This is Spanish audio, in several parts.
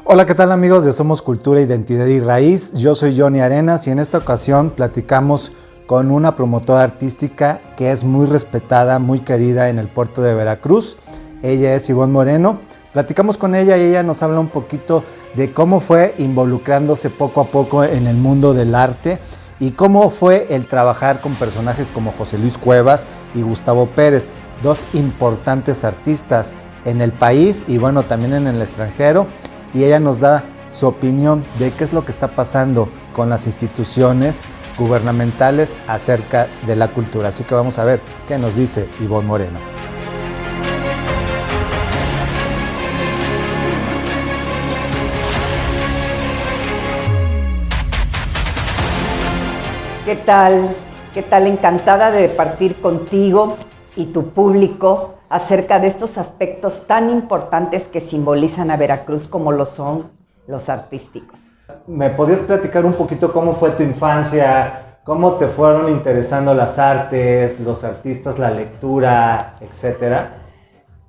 Hola, ¿qué tal amigos de Somos Cultura, Identidad y Raíz? Yo soy Johnny Arenas y en esta ocasión platicamos con una promotora artística que es muy respetada, muy querida en el puerto de Veracruz. Ella es Ivonne Moreno. Platicamos con ella y ella nos habla un poquito de cómo fue involucrándose poco a poco en el mundo del arte y cómo fue el trabajar con personajes como José Luis Cuevas y Gustavo Pérez, dos importantes artistas en el país y bueno, también en el extranjero. Y ella nos da su opinión de qué es lo que está pasando con las instituciones gubernamentales acerca de la cultura. Así que vamos a ver qué nos dice Ivonne Moreno. ¿Qué tal? ¿Qué tal? Encantada de departir contigo y tu público acerca de estos aspectos tan importantes que simbolizan a Veracruz como lo son los artísticos. ¿Me podrías platicar un poquito cómo fue tu infancia? ¿Cómo te fueron interesando las artes, los artistas, la lectura, etcétera?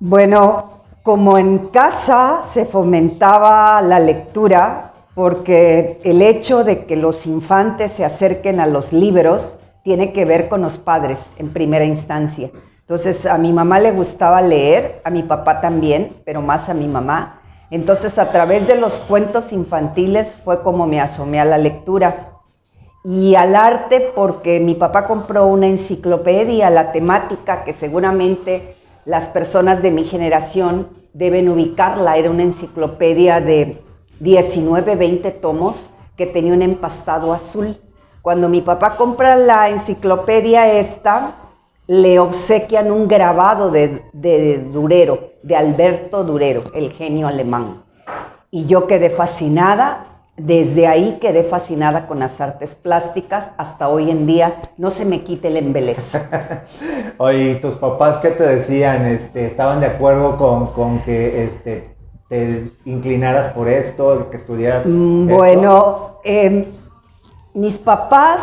Bueno, como en casa se fomentaba la lectura, porque el hecho de que los infantes se acerquen a los libros tiene que ver con los padres en primera instancia. Entonces a mi mamá le gustaba leer, a mi papá también, pero más a mi mamá. Entonces a través de los cuentos infantiles fue como me asomé a la lectura y al arte, porque mi papá compró una enciclopedia, la temática que seguramente las personas de mi generación deben ubicarla. Era una enciclopedia de 19, 20 tomos que tenía un empastado azul. Cuando mi papá compra la enciclopedia esta, le obsequian un grabado de Durero, de Alberto Durero, el genio alemán. Y yo quedé fascinada, desde ahí quedé fascinada con las artes plásticas, hasta hoy en día no se me quita el embelezo. Oye, ¿tus papás qué te decían? ¿Estaban de acuerdo con que te inclinaras por esto, que estudiaras Bueno, mis papás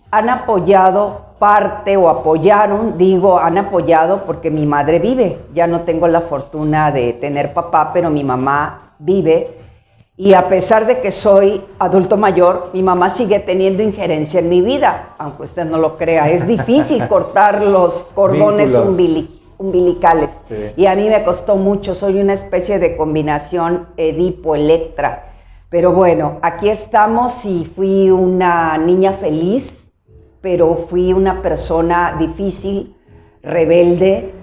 han apoyado parte o apoyaron, han apoyado porque mi madre vive. Ya no tengo la fortuna de tener papá, pero mi mamá vive. Y a pesar de que soy adulto mayor, mi mamá sigue teniendo injerencia en mi vida, aunque usted no lo crea. Es difícil cortar los cordones umbilicales. Sí. Y a mí me costó mucho, soy una especie de combinación Edipo-Electra. Pero bueno, aquí estamos y fui una niña feliz, pero fui una persona difícil, rebelde.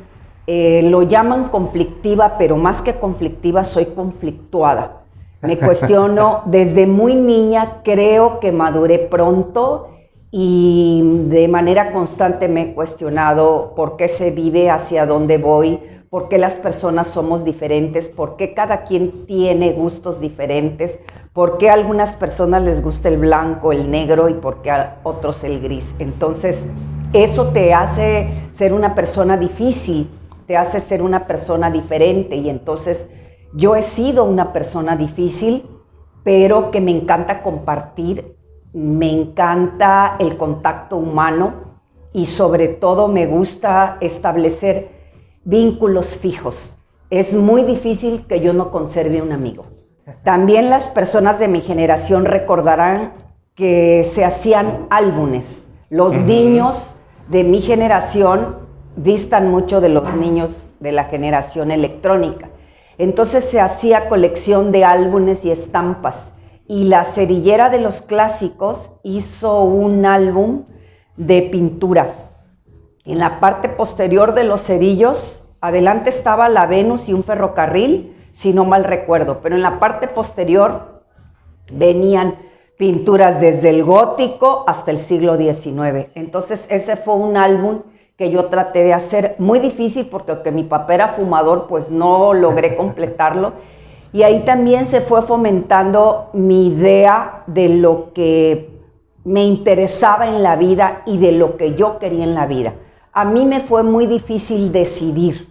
Lo llaman conflictiva, pero más que conflictiva, soy conflictuada. Me cuestiono, desde muy niña creo que maduré pronto y de manera constante me he cuestionado por qué se vive, hacia dónde voy, por qué las personas somos diferentes, por qué cada quien tiene gustos diferentes, por qué a algunas personas les gusta el blanco, el negro y por qué a otros el gris. Entonces, eso te hace ser una persona difícil, te hace ser una persona diferente y entonces yo he sido una persona difícil, pero que me encanta compartir, me encanta el contacto humano y sobre todo me gusta establecer vínculos fijos. Es muy difícil que yo no conserve un amigo. También las personas de mi generación recordarán que se hacían álbumes. Los niños de mi generación distan mucho de los niños de la generación electrónica. Entonces se hacía colección de álbumes y estampas. Y la cerillera de los clásicos hizo un álbum de pintura. En la parte posterior de los cerillos, adelante estaba la Venus y un ferrocarril, si no mal recuerdo, pero en la parte posterior venían pinturas desde el gótico hasta el siglo XIX. Entonces ese fue un álbum que yo traté de hacer, muy difícil porque aunque mi papá era fumador, pues no logré completarlo. Y ahí también se fue fomentando mi idea de lo que me interesaba en la vida y de lo que yo quería en la vida. A mí me fue muy difícil decidir.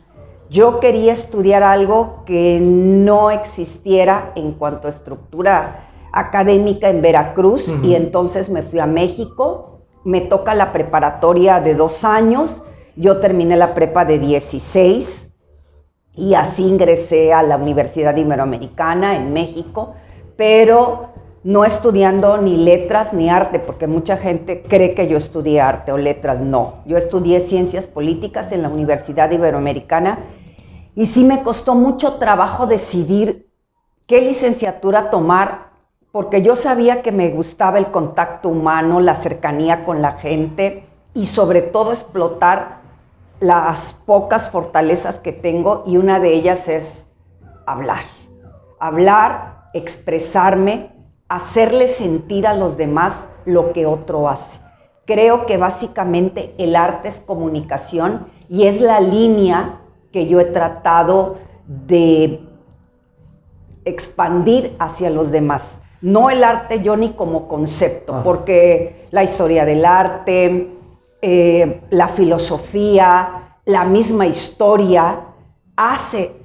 Yo quería estudiar algo que no existiera en cuanto a estructura académica en Veracruz y entonces me fui a México. Me toca la preparatoria de 2 años, yo terminé la prepa de 16 y así ingresé a la Universidad Iberoamericana en México. pero no estudiando ni letras ni arte, porque mucha gente cree que yo estudié arte o letras. No, yo estudié ciencias políticas en la Universidad Iberoamericana y sí me costó mucho trabajo decidir qué licenciatura tomar, porque yo sabía que me gustaba el contacto humano, la cercanía con la gente y sobre todo explotar las pocas fortalezas que tengo, y una de ellas es hablar, expresarme, hacerle sentir a los demás lo que otro hace. Creo que básicamente el arte es comunicación y es la línea que yo he tratado de expandir hacia los demás. No el arte, Johnny, como concepto, porque la historia del arte, la filosofía, la misma historia hace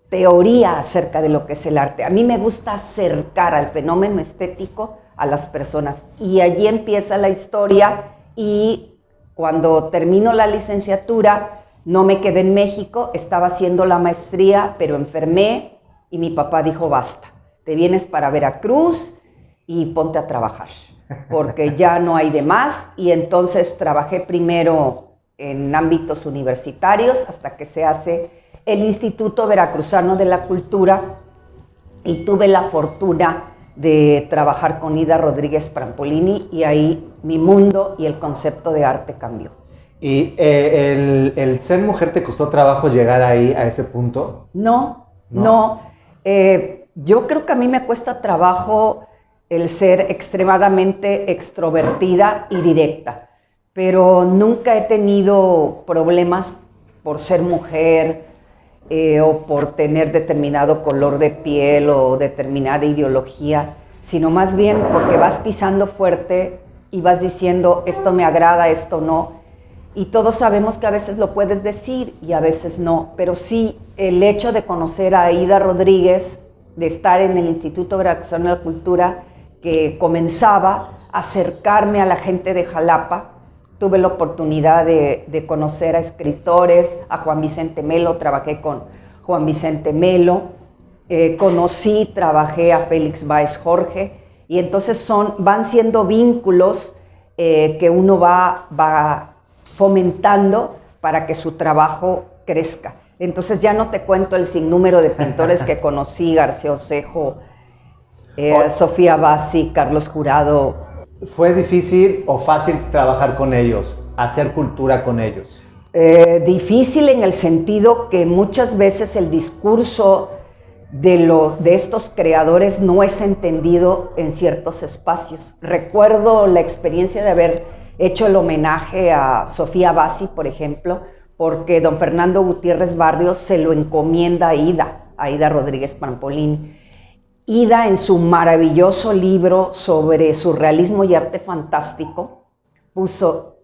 teoría acerca de lo que es el arte. A mí me gusta acercar al fenómeno estético a las personas, y allí empieza la historia. Y cuando termino la licenciatura no me quedé en México, estaba haciendo la maestría, pero enfermé y mi papá dijo: basta, te vienes para Veracruz y ponte a trabajar, porque ya no hay de más. Y entonces trabajé primero en ámbitos universitarios hasta que se hace el Instituto Veracruzano de la Cultura, y tuve la fortuna de trabajar con Ida Rodríguez Prampolini, y ahí mi mundo y el concepto de arte cambió. ¿Y el ser mujer te costó trabajo llegar ahí, a ese punto? No. Yo creo que a mí me cuesta trabajo el ser extremadamente extrovertida y directa, pero nunca he tenido problemas por ser mujer, o por tener determinado color de piel o determinada ideología, sino más bien porque vas pisando fuerte y vas diciendo: esto me agrada, esto no. Y todos sabemos que a veces lo puedes decir y a veces no, pero sí el hecho de conocer a Ida Rodríguez, de estar en el Instituto Veracruzano de la Cultura, que comenzaba a acercarme a la gente de Jalapa. Tuve la oportunidad de conocer a escritores, a Juan Vicente Melo, trabajé con Juan Vicente Melo, trabajé a Félix Báez Jorge, y entonces van siendo vínculos que uno va fomentando para que su trabajo crezca. Entonces ya no te cuento el sinnúmero de pintores que conocí: García Osejo, Sofía Bassi, Carlos Jurado. ¿Fue difícil o fácil trabajar con ellos, hacer cultura con ellos? Difícil en el sentido que muchas veces el discurso de estos creadores no es entendido en ciertos espacios. Recuerdo la experiencia de haber hecho el homenaje a Sofía Bassi, por ejemplo, porque don Fernando Gutiérrez Barrios se lo encomienda a Ida Rodríguez Prampolini. Ida, en su maravilloso libro sobre surrealismo y arte fantástico, puso: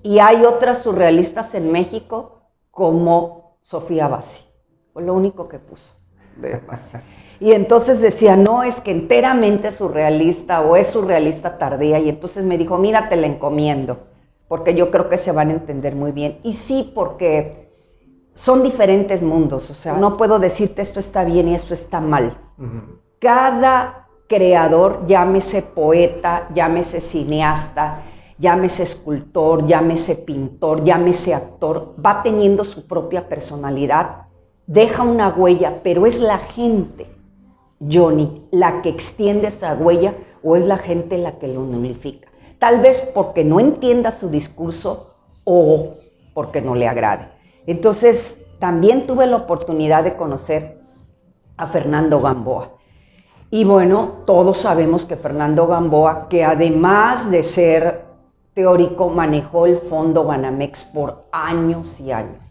y hay otras surrealistas en México como Sofía Bassi. Fue lo único que puso de Bassi. Y entonces decía: no, es que enteramente surrealista, o es surrealista tardía. Y entonces me dijo: mira, te la encomiendo, porque yo creo que se van a entender muy bien. Y sí, porque son diferentes mundos. O sea, no puedo decirte esto está bien y esto está mal. Cada creador, llámese poeta, llámese cineasta, llámese escultor, llámese pintor, llámese actor, va teniendo su propia personalidad, deja una huella, pero es la gente, Johnny, la que extiende esa huella, o es la gente la que lo nulifica. Tal vez porque no entienda su discurso o porque no le agrade. Entonces, también tuve la oportunidad de conocer a Fernando Gamboa. Y bueno, todos sabemos que Fernando Gamboa, que además de ser teórico, manejó el Fondo Banamex por años y años.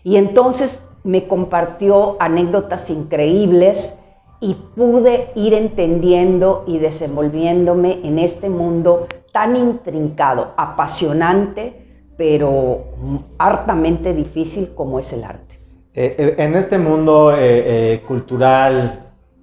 Y entonces me compartió anécdotas increíbles y pude ir entendiendo y desenvolviéndome en este mundo tan intrincado, apasionante, pero hartamente difícil como es el arte. En este mundo cultural,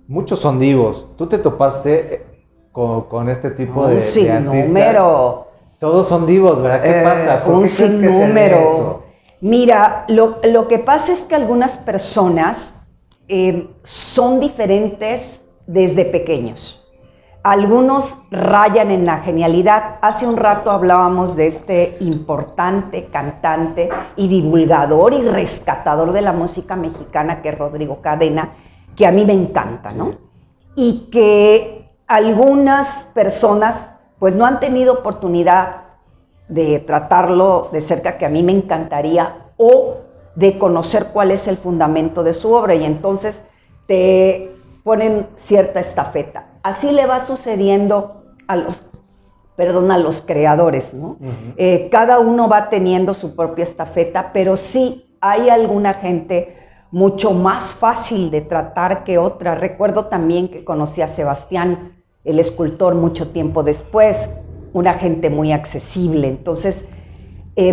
muchos son divos. ¿Tú te topaste con este tipo de artistas? Número. Todos son divos, ¿verdad? ¿Qué pasa? ¿Por qué crees que se ve eso? Mira, lo que pasa es que algunas personas son diferentes desde pequeños. Algunos rayan en la genialidad. Hace un rato hablábamos de este importante cantante y divulgador y rescatador de la música mexicana que es Rodrigo Cadena, que a mí me encanta, ¿no? Y que algunas personas pues no han tenido oportunidad de tratarlo de cerca, que a mí me encantaría, o de conocer cuál es el fundamento de su obra, y entonces te ponen cierta estafeta. Así le va sucediendo a los creadores, ¿no? Cada uno va teniendo su propia estafeta, pero sí hay alguna gente mucho más fácil de tratar que otra. Recuerdo también que conocí a Sebastián, el escultor, mucho tiempo después, una gente muy accesible. Entonces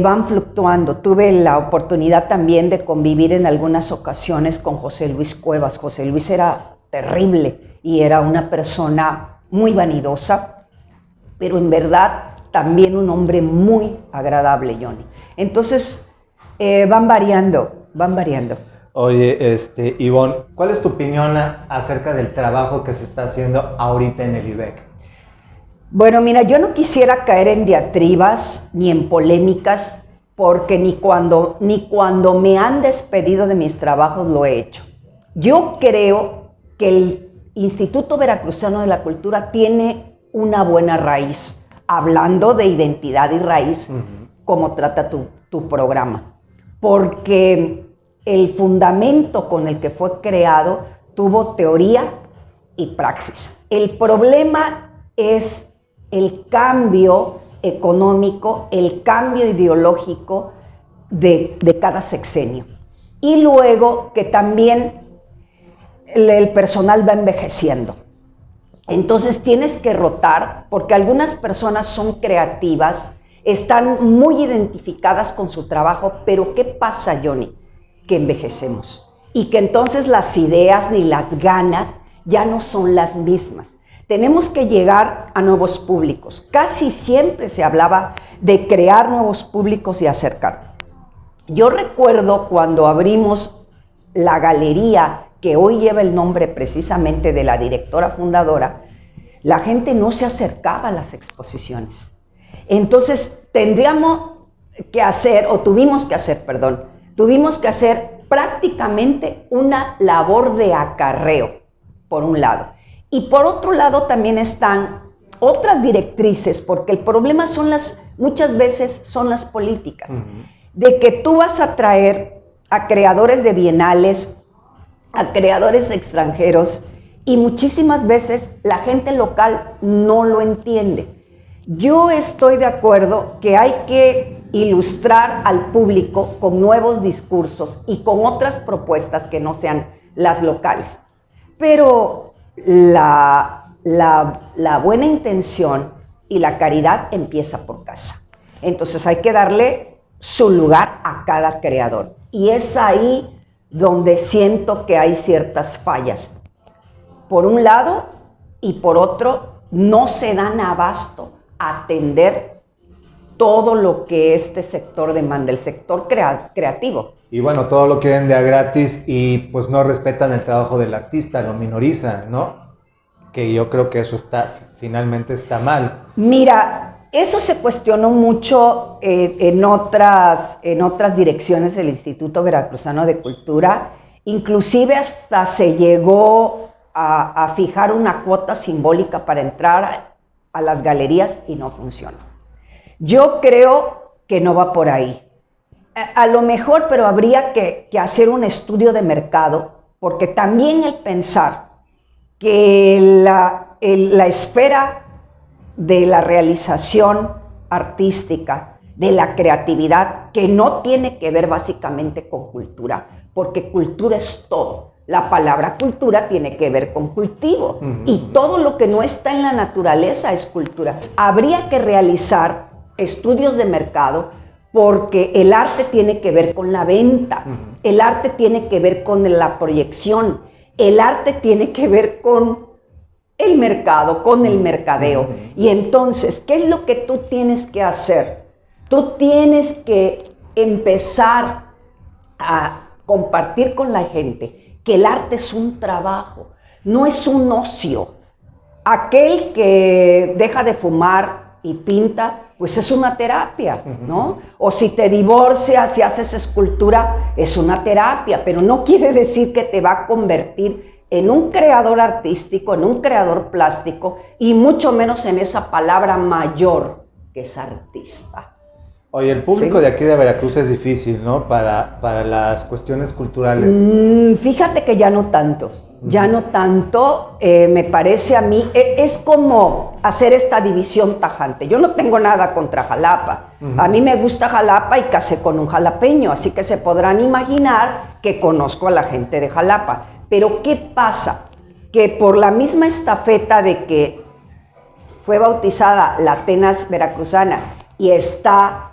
van fluctuando. Tuve la oportunidad también de convivir en algunas ocasiones con José Luis Cuevas. José Luis era terrible y era una persona muy vanidosa, pero en verdad también un hombre muy agradable, Johnny. Entonces van variando. Oye, Ivonne, ¿cuál es tu opinión acerca del trabajo que se está haciendo ahorita en el IBEC? Bueno, mira, yo no quisiera caer en diatribas ni en polémicas, porque ni cuando me han despedido de mis trabajos lo he hecho. Yo creo que el Instituto Veracruzano de la Cultura tiene una buena raíz, hablando de identidad y raíz, como trata tu programa, porque el fundamento con el que fue creado tuvo teoría y praxis. El problema es el cambio económico, el cambio ideológico de cada sexenio. Y luego que también el personal va envejeciendo. Entonces tienes que rotar, porque algunas personas son creativas, están muy identificadas con su trabajo, pero ¿qué pasa, Johnny? Que envejecemos y que entonces las ideas ni las ganas ya no son las mismas. Tenemos que llegar a nuevos públicos. Casi siempre se hablaba de crear nuevos públicos y acercar. Yo recuerdo cuando abrimos la galería, que hoy lleva el nombre precisamente de la directora fundadora, la gente no se acercaba a las exposiciones. Entonces tuvimos que hacer prácticamente una labor de acarreo, por un lado. Y por otro lado también están otras directrices, porque el problema muchas veces son las políticas, de que tú vas a traer a creadores de bienales, a creadores extranjeros, y muchísimas veces la gente local no lo entiende. Yo estoy de acuerdo que hay que ilustrar al público con nuevos discursos y con otras propuestas que no sean las locales. Pero la buena intención y la caridad empieza por casa. Entonces hay que darle su lugar a cada creador. Y es ahí donde siento que hay ciertas fallas. Por un lado, y por otro, no se dan abasto a atender todo lo que este sector demanda, el sector creativo. Y bueno, todo lo quieren de a gratis y pues no respetan el trabajo del artista, lo minorizan, ¿no? Que yo creo que eso finalmente está mal. Mira, eso se cuestionó mucho en otras direcciones del Instituto Veracruzano de Cultura, inclusive hasta se llegó a fijar una cuota simbólica para entrar a las galerías y no funcionó. Yo creo que no va por ahí. A lo mejor, pero habría que hacer un estudio de mercado, porque también el pensar que la esfera de la realización artística, de la creatividad, que no tiene que ver básicamente con cultura, porque cultura es todo. La palabra cultura tiene que ver con cultivo, y todo lo que no está en la naturaleza es cultura. Habría que realizar estudios de mercado, porque el arte tiene que ver con la venta, el arte tiene que ver con la proyección, el arte tiene que ver con el mercado, con el mercadeo. Y entonces, ¿qué es lo que tú tienes que hacer? Tú tienes que empezar a compartir con la gente que el arte es un trabajo. no es un ocio. Aquel que deja de fumar y pinta, pues es una terapia, ¿no? O si te divorcias y haces escultura, es una terapia, pero no quiere decir que te va a convertir en un creador artístico, en un creador plástico, y mucho menos en esa palabra mayor que es artista. Oye, el público de aquí de Veracruz es difícil, ¿no? Para las cuestiones culturales. Fíjate que ya no tanto. Ya no tanto, me parece a mí, es como hacer esta división tajante. Yo no tengo nada contra Jalapa. A mí me gusta Jalapa y casé con un jalapeño, así que se podrán imaginar que conozco a la gente de Jalapa. Pero ¿qué pasa? Que por la misma estafeta de que fue bautizada la Atenas Veracruzana y está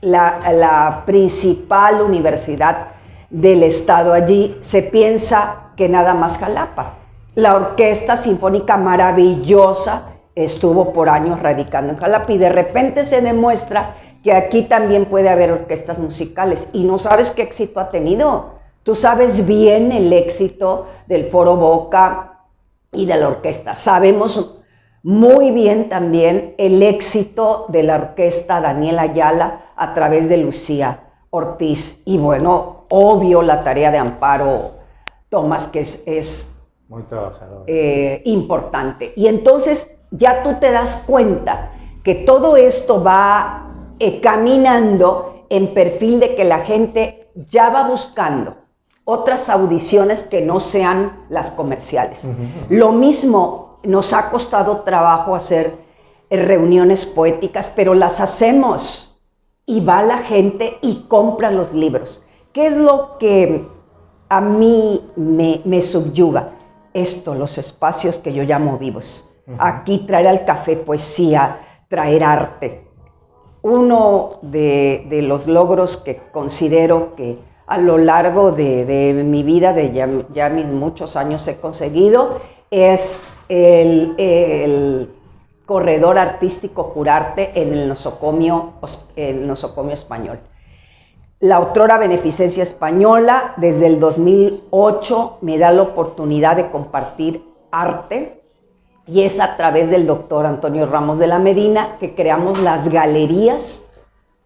la principal universidad del estado allí, se piensa que nada más Jalapa. La orquesta sinfónica maravillosa estuvo por años radicando en Jalapa y de repente se demuestra que aquí también puede haber orquestas musicales y no sabes qué éxito ha tenido. Tú sabes bien el éxito del Foro Boca y de la orquesta. Sabemos muy bien también el éxito de la orquesta Daniel Ayala a través de Lucía Ortiz y bueno, obvio la tarea de Amparo Tomás, que es muy trabajador, importante. Y entonces ya tú te das cuenta que todo esto va caminando en perfil de que la gente ya va buscando otras audiciones que no sean las comerciales. Lo mismo nos ha costado trabajo hacer reuniones poéticas, pero las hacemos y va la gente y compra los libros. ¿Qué es lo que a mí me subyuga? Esto, los espacios que yo llamo vivos. Aquí traer al café poesía, traer arte. Uno de los logros que considero que a lo largo de mi vida, de ya mis muchos años he conseguido, es el corredor artístico Curarte en el nosocomio español. La otrora Beneficencia Española, desde el 2008, me da la oportunidad de compartir arte y es a través del doctor Antonio Ramos de la Medina que creamos las galerías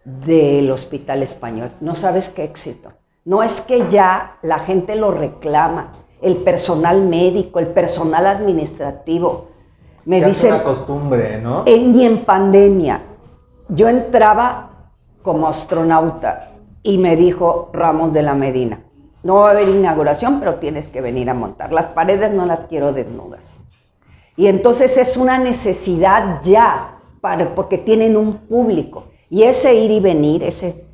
del Hospital Español. No sabes qué éxito. No es que ya la gente lo reclama, el personal médico, el personal administrativo. Me dicen, una costumbre, ¿no? Ni en pandemia. Yo entraba como astronauta y me dijo Ramos de la Medina, no va a haber inauguración, pero tienes que venir a montar. Las paredes no las quiero desnudas. Y entonces es una necesidad ya, porque tienen un público. Y ese ir y venir, ese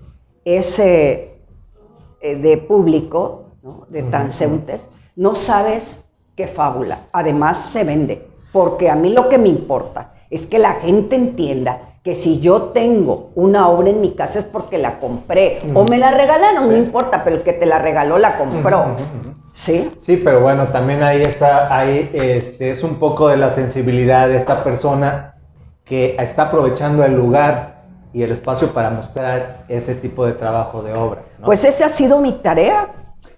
de público, ¿no? De transeúntes, no sabes qué fábula. Además se vende, porque a mí lo que me importa es que la gente entienda que si yo tengo una obra en mi casa es porque la compré, o me la regalaron, no importa, pero el que te la regaló la compró. ¿Sí? Sí, pero bueno, también ahí es un poco de la sensibilidad de esta persona que está aprovechando el lugar y el espacio para mostrar ese tipo de trabajo de obra, ¿no? Pues esa ha sido mi tarea.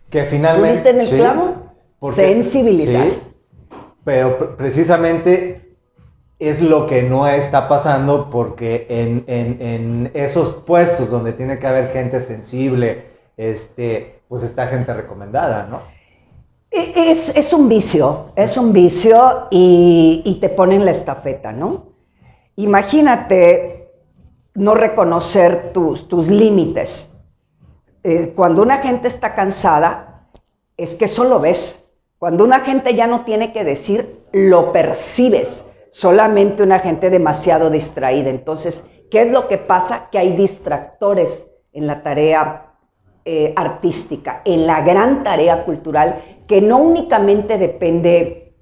Que finalmente... ¿Pudiste en el clavo? Sensibilizar. Sí, pero precisamente es lo que no está pasando porque en esos puestos donde tiene que haber gente sensible, pues está gente recomendada, ¿no? Es un vicio y te ponen la estafeta, ¿no? Imagínate no reconocer tus límites. Cuando una gente está cansada, es que eso lo ves. Cuando una gente ya no tiene que decir, lo percibes. Solamente una gente demasiado distraída. Entonces, ¿qué es lo que pasa? Que hay distractores en la tarea artística, en la gran tarea cultural, que no únicamente depende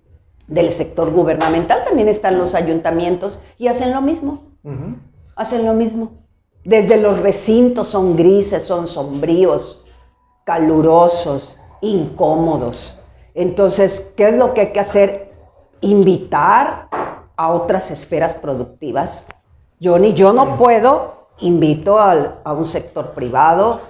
del sector gubernamental, también están los ayuntamientos y hacen lo mismo. Hacen lo mismo. Desde los recintos son grises, son sombríos, calurosos, incómodos. Entonces, ¿qué es lo que hay que hacer? Invitar a otras esferas productivas. Yo no puedo, invito a un sector privado,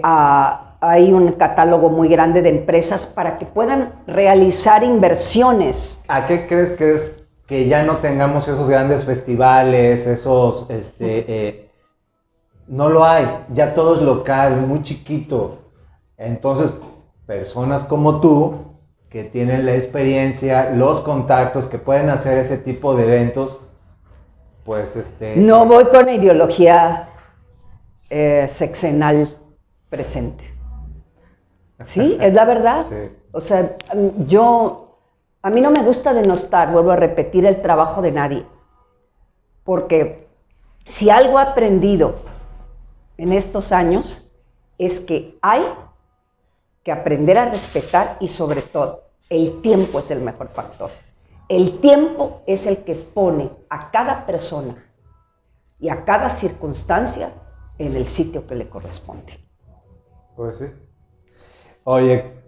a hay un catálogo muy grande de empresas para que puedan realizar inversiones. ¿A qué crees que es que ya no tengamos esos grandes festivales, esos, no lo hay, ya todo es local, muy chiquito? Entonces, personas como tú, que tienen la experiencia, los contactos, que pueden hacer ese tipo de eventos, pues No voy con la ideología sexenal presente. Sí, es la verdad. Sí. O sea, a mí no me gusta denostar, vuelvo a repetir, el trabajo de nadie. Porque si algo he aprendido en estos años es que hay que aprender a respetar y sobre todo, el tiempo es el mejor factor. El tiempo es el que pone a cada persona y a cada circunstancia en el sitio que le corresponde. Pues sí. Oye,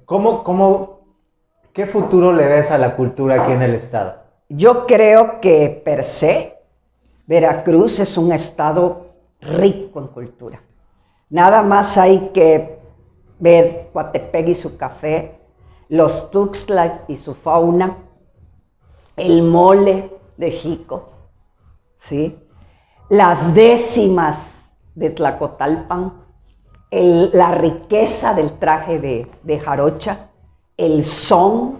¿qué futuro le ves a la cultura aquí en el estado? Yo creo que per se, Veracruz es un estado rico en cultura. Nada más hay que ver Coatepec y su café, los Tuxtlas y su fauna, el mole de Jico, ¿sí? Las décimas de Tlacotalpan, la riqueza del traje de jarocha, el son.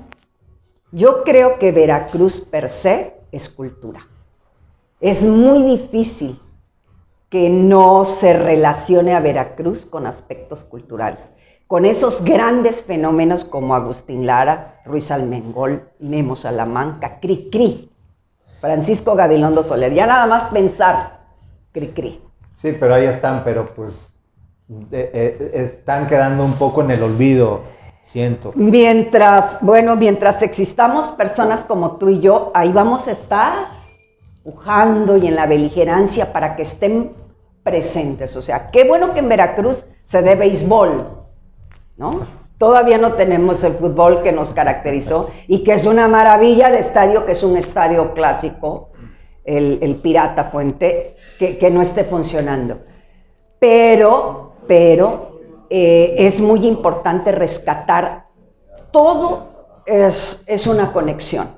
Yo creo que Veracruz per se es cultura. Es muy difícil que no se relacione a Veracruz con aspectos culturales, con esos grandes fenómenos como Agustín Lara, Ruiz Almengol, Memo Salamanca, Cri-Cri, Francisco Gabilondo Soler. Ya nada más pensar, Cri-Cri. Sí, pero ahí están, pero pues están quedando un poco en el olvido, siento. Mientras existamos personas como tú y yo, ahí vamos a estar pujando y en la beligerancia para que estén presentes. O sea, qué bueno que en Veracruz se dé béisbol, ¿no? Todavía no tenemos el fútbol que nos caracterizó y que es una maravilla de estadio, que es un estadio clásico, el Pirata Fuente, que no esté funcionando. Pero es muy importante rescatar, todo es una conexión,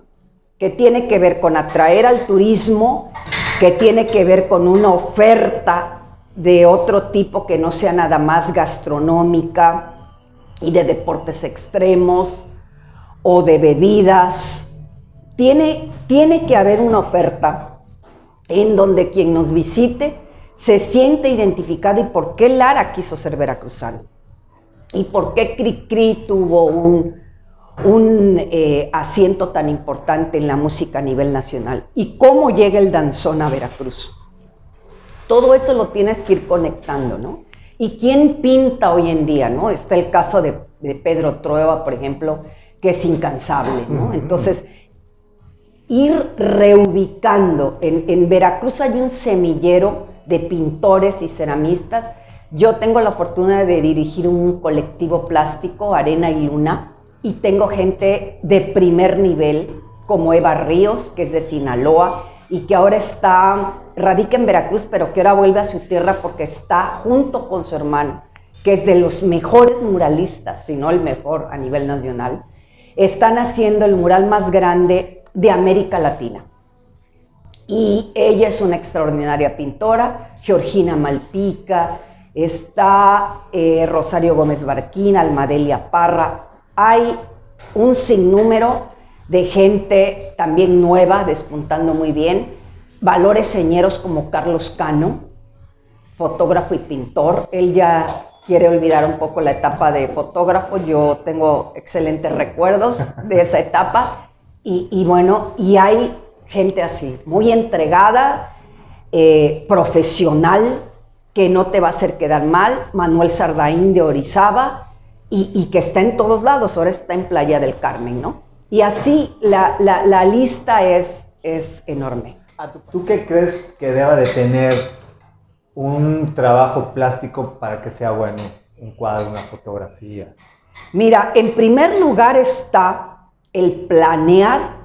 que tiene que ver con atraer al turismo, que tiene que ver con una oferta de otro tipo que no sea nada más gastronómica y de deportes extremos o de bebidas. Tiene que haber una oferta en donde quien nos visite se siente identificado y por qué Lara quiso ser veracruzano y por qué Cri-Cri tuvo un asiento tan importante en la música a nivel nacional y cómo llega el danzón a Veracruz. Todo eso lo tienes que ir conectando, ¿no? ¿Y quién pinta hoy en día, no? Está el caso de Pedro Trueba, por ejemplo, que es incansable, ¿no? Entonces, ir reubicando. En Veracruz hay un semillero de pintores y ceramistas. Yo tengo la fortuna de dirigir un colectivo plástico, Arena y Luna, y tengo gente de primer nivel, como Eva Ríos, que es de Sinaloa, y que ahora radica en Veracruz, pero que ahora vuelve a su tierra porque está junto con su hermano, que es de los mejores muralistas, si no el mejor a nivel nacional. Están haciendo el mural más grande de América Latina. Y ella es una extraordinaria pintora, Georgina Malpica, está Rosario Gómez Barquín, Almadelia Parra. Hay un sinnúmero de gente también nueva, despuntando muy bien. Valores señeros como Carlos Cano, fotógrafo y pintor. Él ya quiere olvidar un poco la etapa de fotógrafo. Yo tengo excelentes recuerdos de esa etapa. Y hay gente así, muy entregada, profesional, que no te va a hacer quedar mal. Manuel Sardaín de Orizaba, y que está en todos lados, ahora está en Playa del Carmen, ¿no? Y así la lista es enorme. ¿Tú qué crees que deba de tener un trabajo plástico para que sea bueno? Un cuadro, una fotografía. Mira, en primer lugar está el planear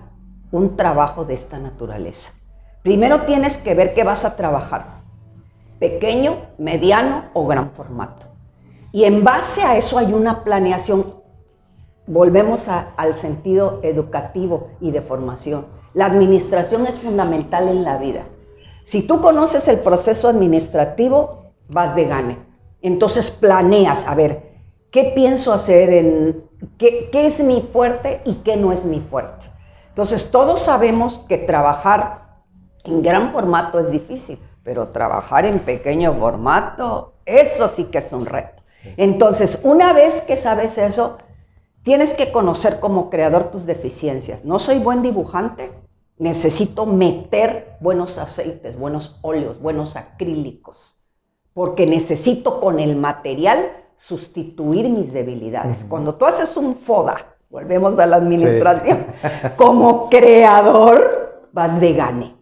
un trabajo de esta naturaleza. Primero tienes que ver qué vas a trabajar, pequeño, mediano o gran formato. Y en base a eso hay una planeación. Volvemos al sentido educativo y de formación. La administración es fundamental en la vida. Si tú conoces el proceso administrativo, vas de gane. Entonces planeas, a ver, ¿qué pienso hacer? ¿Qué es mi fuerte y qué no es mi fuerte? Entonces todos sabemos que trabajar en gran formato es difícil, pero trabajar en pequeño formato, eso sí que es un reto. Entonces, una vez que sabes eso, tienes que conocer como creador tus deficiencias. No soy buen dibujante, necesito meter buenos aceites, buenos óleos, buenos acrílicos, porque necesito con el material sustituir mis debilidades. Cuando tú haces un FODA, volvemos a la administración, como creador vas de gane,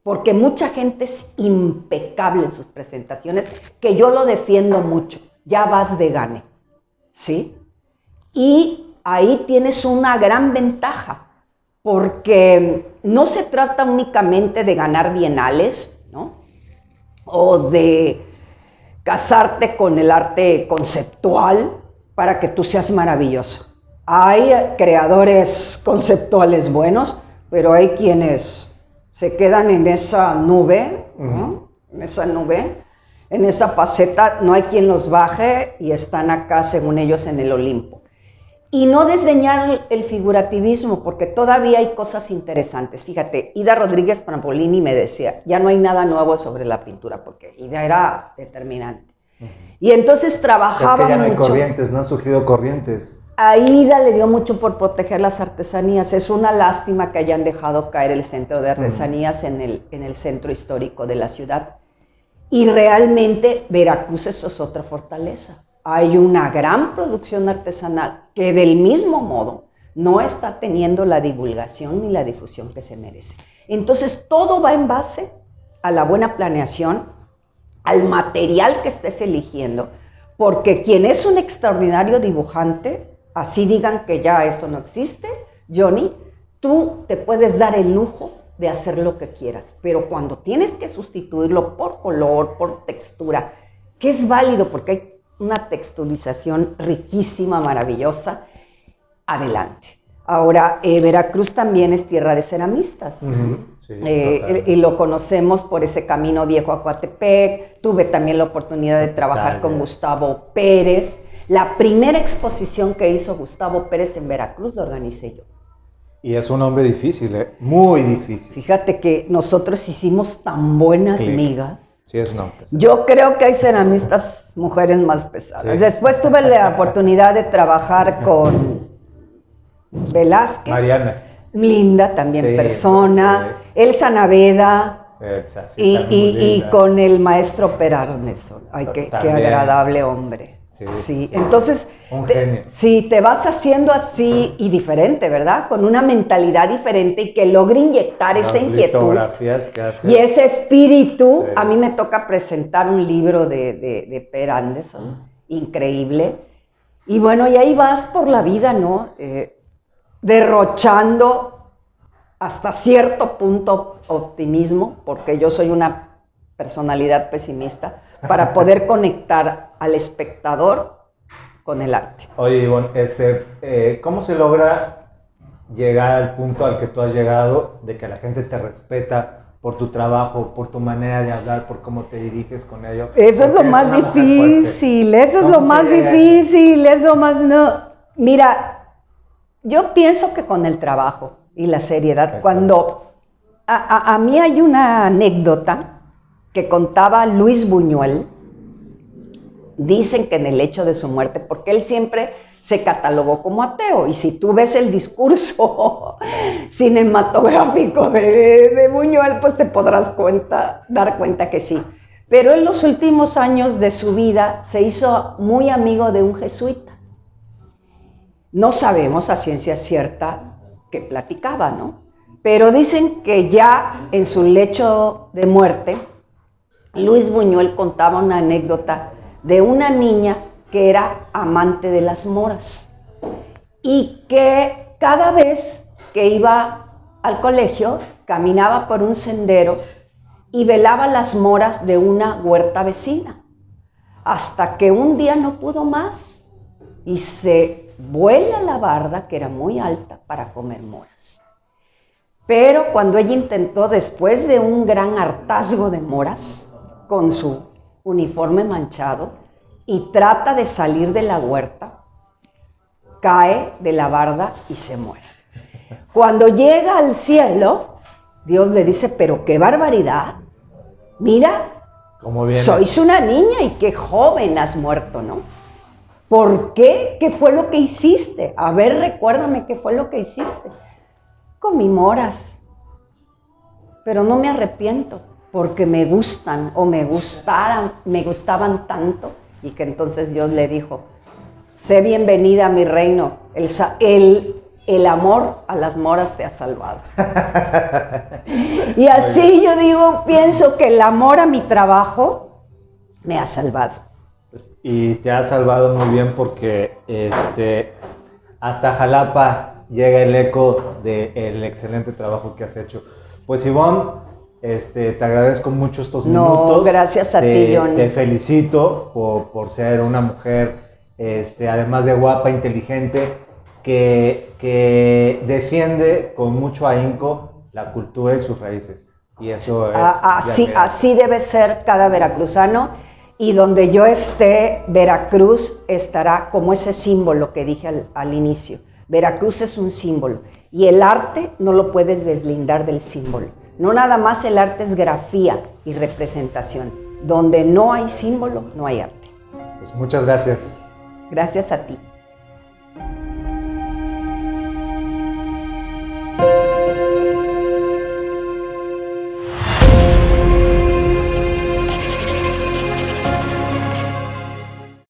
porque mucha gente es impecable en sus presentaciones, que yo lo defiendo mucho, ya vas de gane, ¿sí? Y ahí tienes una gran ventaja, porque no se trata únicamente de ganar bienales, ¿no? O de casarte con el arte conceptual para que tú seas maravilloso. Hay creadores conceptuales buenos, pero hay quienes se quedan en esa nube, ¿no? En esa nube, en esa faceta, no hay quien los baje y están acá, según ellos, en el Olimpo. Y no desdeñar el figurativismo, porque todavía hay cosas interesantes. Fíjate, Ida Rodríguez Prampolini me decía, ya no hay nada nuevo sobre la pintura, porque Ida era determinante. Y entonces trabajaba mucho. Es que ya no hay corrientes, no han surgido corrientes. A Ida le dio mucho por proteger las artesanías. Es una lástima que hayan dejado caer el centro de artesanías en el centro histórico de la ciudad. Y realmente Veracruz eso es otra fortaleza. Hay una gran producción artesanal que del mismo modo no está teniendo la divulgación ni la difusión que se merece. Entonces todo va en base a la buena planeación, al material que estés eligiendo, porque quien es un extraordinario dibujante, así digan que ya eso no existe, Johnny, tú te puedes dar el lujo de hacer lo que quieras, pero cuando tienes que sustituirlo por color, por textura, que es válido porque hay una texturización riquísima, maravillosa, adelante. Ahora, Veracruz también es tierra de ceramistas, sí, y lo conocemos por ese camino viejo a Coatepec. Tuve también la oportunidad de trabajar con Gustavo Pérez. La primera exposición que hizo Gustavo Pérez en Veracruz la organicé yo. Y es un hombre difícil, muy difícil. Fíjate que nosotros hicimos tan buenas migas. Sí, es un hombre. Yo creo que hay ceramistas mujeres más pesadas. Sí. Después tuve la oportunidad de trabajar con Velázquez. Mariana. Linda también, sí, persona. Sí. Elsa Naveda. Elsa, sí, y con el maestro Perarneson. Ay, qué agradable hombre. Sí, sí. Entonces, un genio. Sí, te vas haciendo así y diferente, ¿verdad? Con una mentalidad diferente y que logre inyectar esa inquietud litografías que hace. y ese espíritu. Sí. A mí me toca presentar un libro de Per Anderson, increíble. Y bueno, y ahí vas por la vida, ¿no? Derrochando hasta cierto punto optimismo, porque yo soy una personalidad pesimista, para poder conectar al espectador con el arte. Oye, Ivonne, ¿cómo se logra llegar al punto al que tú has llegado, de que la gente te respeta por tu trabajo, por tu manera de hablar, por cómo te diriges con ellos? Eso es lo más difícil, eso es lo más difícil, es lo más... No. Mira, yo pienso que con el trabajo y la seriedad, cuando... A mí hay una anécdota que contaba Luis Buñuel. Dicen que en el hecho de su muerte, porque él siempre se catalogó como ateo, y si tú ves el discurso cinematográfico de Buñuel, pues te podrás dar cuenta que sí. Pero en los últimos años de su vida se hizo muy amigo de un jesuita. No sabemos a ciencia cierta qué platicaba, ¿no? Pero dicen que ya en su lecho de muerte, Luis Buñuel contaba una anécdota de una niña que era amante de las moras y que cada vez que iba al colegio caminaba por un sendero y velaba las moras de una huerta vecina. hasta que un día no pudo más y se vuela la barda, que era muy alta, para comer moras. Pero cuando ella intentó, después de un gran hartazgo de moras, con su uniforme manchado, y trata de salir de la huerta, cae de la barda y se muere. Cuando llega al cielo, Dios le dice, pero qué barbaridad, mira, sois una niña y qué joven has muerto, ¿no? ¿Por qué? ¿Qué fue lo que hiciste? A ver, recuérdame qué fue lo que hiciste. Comí moras, pero no me arrepiento porque me gustan o me gustaban tanto, y que entonces Dios le dijo, sé bienvenida a mi reino, el amor a las moras te ha salvado. Y así yo digo, pienso que el amor a mi trabajo me ha salvado. Y te ha salvado muy bien porque hasta Jalapa llega el eco del excelente trabajo que has hecho. Pues Ivonne, te agradezco mucho estos minutos. No, gracias a ti, Johnny. Te felicito por ser una mujer, además de guapa, inteligente, que defiende con mucho ahínco la cultura y sus raíces. Y eso es... Así debe ser cada veracruzano, y donde yo esté, Veracruz estará como ese símbolo que dije al inicio. Veracruz es un símbolo, y el arte no lo puedes deslindar del símbolo. No nada más el arte es grafía y representación. Donde no hay símbolo, no hay arte. Pues muchas gracias. Gracias a ti.